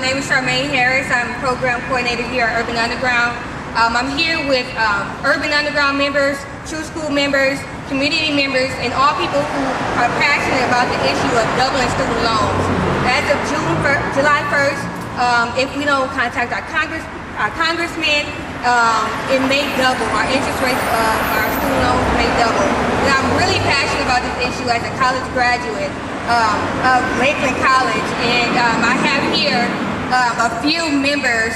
name is Charmaine Harris. I'm program coordinator here at Urban Underground. I'm here with Urban Underground members, True School members, community members, and all people who are passionate about the issue of doubling student loans. As of July 1st, if we don't contact our congressman, it may double. Our interest rates of our student loans may double. And I'm really passionate about this issue as a college graduate of Lakeland College, and I have here a few members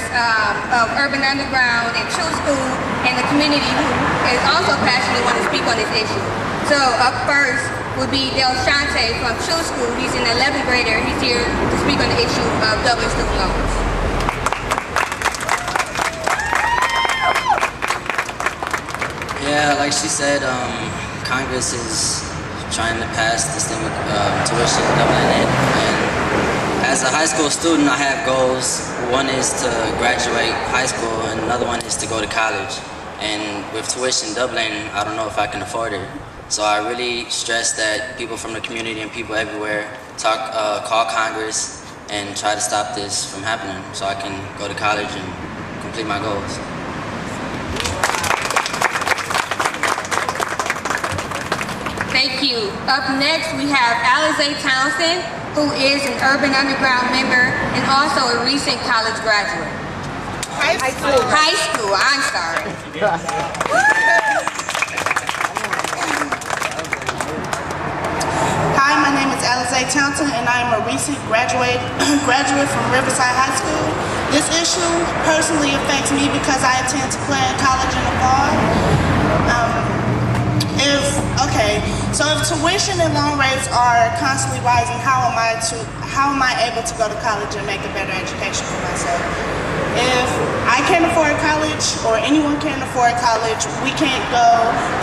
of Urban Underground and True School and the community who is also passionate want to speak on this issue. So up first would be Delshante from True School. He's an 11th grader. He's here to speak on the issue of doubling student loans. Yeah, like she said, Congress is trying to pass this thing with tuition doubling it. And as a high school student, I have goals. One is to graduate high school, and another one is to go to college. And with tuition doubling, I don't know if I can afford it. So I really stress that people from the community and people everywhere call Congress and try to stop this from happening so I can go to college and complete my goals. Thank you. Up next, we have Alize Townsend, who is an Urban Underground member and also a recent college graduate. High school, I'm sorry. Hi, my name is Alize Townsend, and I am a recent graduate from Riverside High School. This issue personally affects me because I intend to play in college in the fall. So if tuition and loan rates are constantly rising, how am I able to go to college and make a better education for myself? If I can't afford college, or anyone can't afford college, we can't go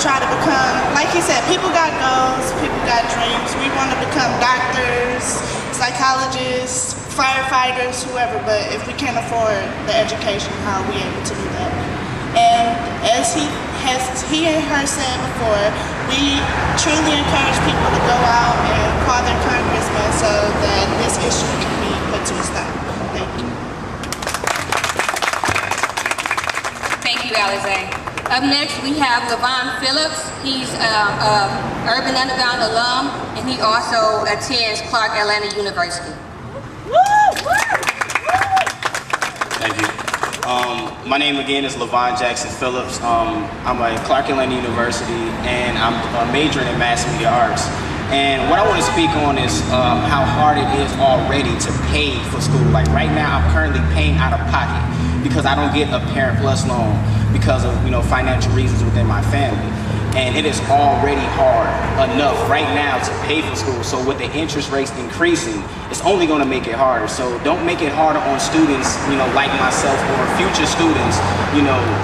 try to become, like he said, people got goals, people got dreams. We want to become doctors, psychologists, firefighters, whoever, but if we can't afford the education, how are we able to do that? And as he and her said before, we truly encourage people to go out and call their congressman so that this issue can be put to a stop. Thank you. Thank you, Alize. Up next, we have Levon Phillips. He's an Urban Underground alum, and he also attends Clark Atlanta University. Thank you. My name again is Levon Jackson Phillips. I'm at Clark Atlanta University, and I'm majoring in mass media arts. And what I want to speak on is how hard it is already to pay for school. Like right now, I'm currently paying out of pocket because I don't get a Parent Plus loan because of financial reasons within my family. And it is already hard enough right now to pay for school. So with the interest rates increasing, it's only going to make it harder. So don't make it harder on students, like myself or future students,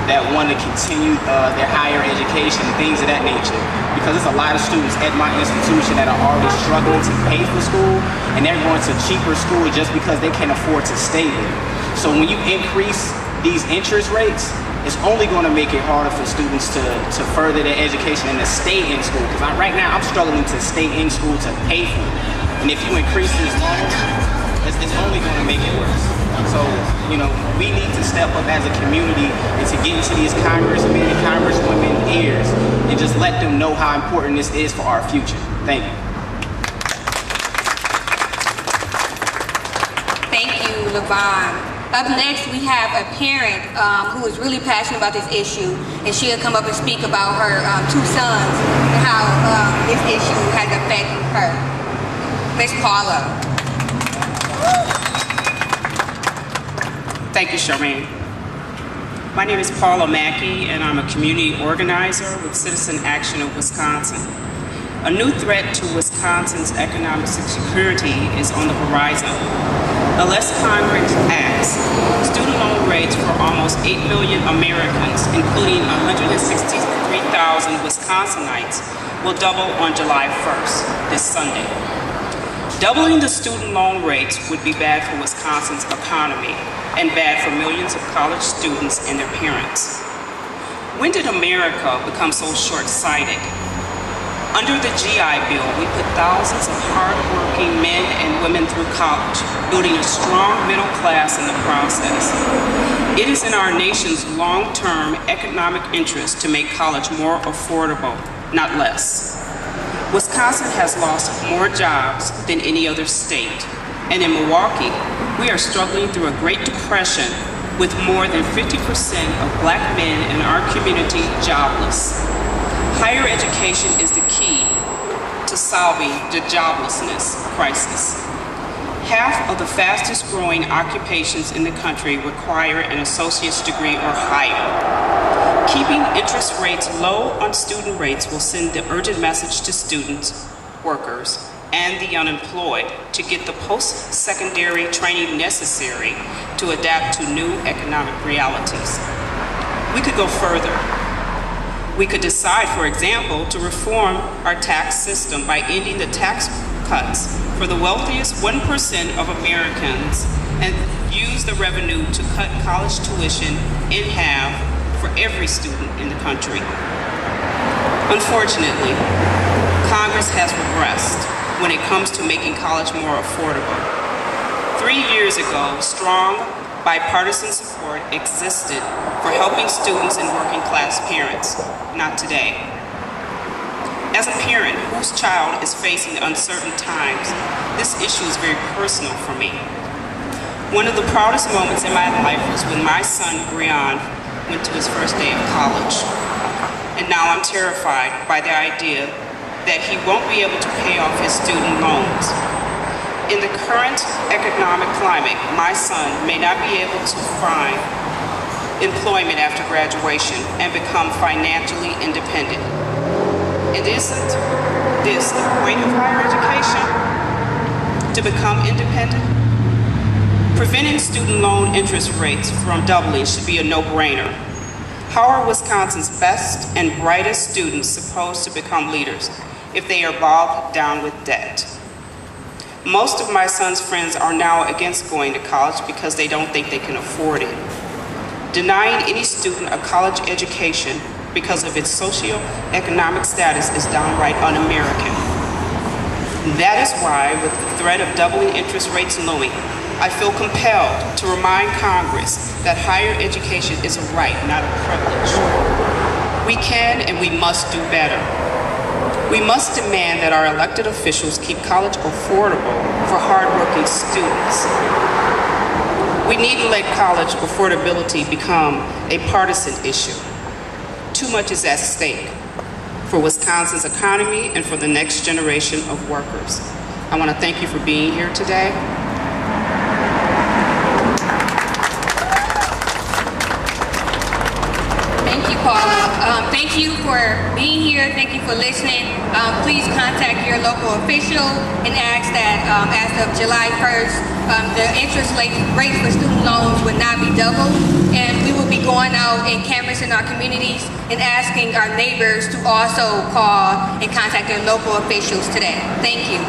that want to continue their higher education, things of that nature. Because there's a lot of students at my institution that are already struggling to pay for school, and they're going to cheaper school just because they can't afford to stay there. So when you increase these interest rates, it's only going to make it harder for students to further their education and to stay in school. Because right now, I'm struggling to stay in school to pay for it. And if you increase these loans, it's only going to make it worse. So, we need to step up as a community and to get into these congressmen and congresswomen ears and just let them know how important this is for our future. Thank you. Thank you, Levon. Up next, we have a parent who is really passionate about this issue, and she'll come up and speak about her two sons and how this issue has affected her. Miss Paula. Thank you, Charmaine. My name is Paula Mackey, and I'm a community organizer with Citizen Action of Wisconsin. A new threat to Wisconsin's economic security is on the horizon. Unless Congress acts, student loan rates for almost 8 million Americans, including 163,000 Wisconsinites, will double on July 1st, this Sunday. Doubling the student loan rates would be bad for Wisconsin's economy and bad for millions of college students and their parents. When did America become so short-sighted? Under the GI Bill, we put thousands of hard-working men men and women through college, building a strong middle class in the process. It is in our nation's long-term economic interest to make college more affordable, not less. Wisconsin has lost more jobs than any other state, and in Milwaukee, we are struggling through a Great Depression with more than 50% of Black men in our community jobless. Higher education is the key to solving the joblessness crisis. Half of the fastest growing occupations in the country require an associate's degree or higher. Keeping interest rates low on student rates will send the urgent message to students, workers, and the unemployed to get the post-secondary training necessary to adapt to new economic realities. We could go further. We could decide, for example, to reform our tax system by ending the tax cuts for the wealthiest 1% of Americans and use the revenue to cut college tuition in half for every student in the country. Unfortunately, Congress has regressed when it comes to making college more affordable. 3 years ago, strong bipartisan support existed for helping students and working class parents, not today. As a parent whose child is facing uncertain times, this issue is very personal for me. One of the proudest moments in my life was when my son, Breon, went to his first day of college. And now I'm terrified by the idea that he won't be able to pay off his student loans. In the current economic climate, my son may not be able to find employment after graduation and become financially independent. And isn't this the point of higher education? To become independent? Preventing student loan interest rates from doubling should be a no-brainer. How are Wisconsin's best and brightest students supposed to become leaders if they are bogged down with debt? Most of my son's friends are now against going to college because they don't think they can afford it. Denying any student a college education because of its socioeconomic status is downright un-American. That is why, with the threat of doubling interest rates looming, I feel compelled to remind Congress that higher education is a right, not a privilege. We can and we must do better. We must demand that our elected officials keep college affordable for hardworking students. We need to let college affordability become a partisan issue. Too much is at stake for Wisconsin's economy and for the next generation of workers. I want to thank you for being here today. Thank you, Paula. Thank you for being here. Thank you for listening. Please contact your local official and ask that as of July 1st, the interest rates for student loans would not be doubled. And we will be going out and canvassing our communities and asking our neighbors to also call and contact their local officials today. Thank you.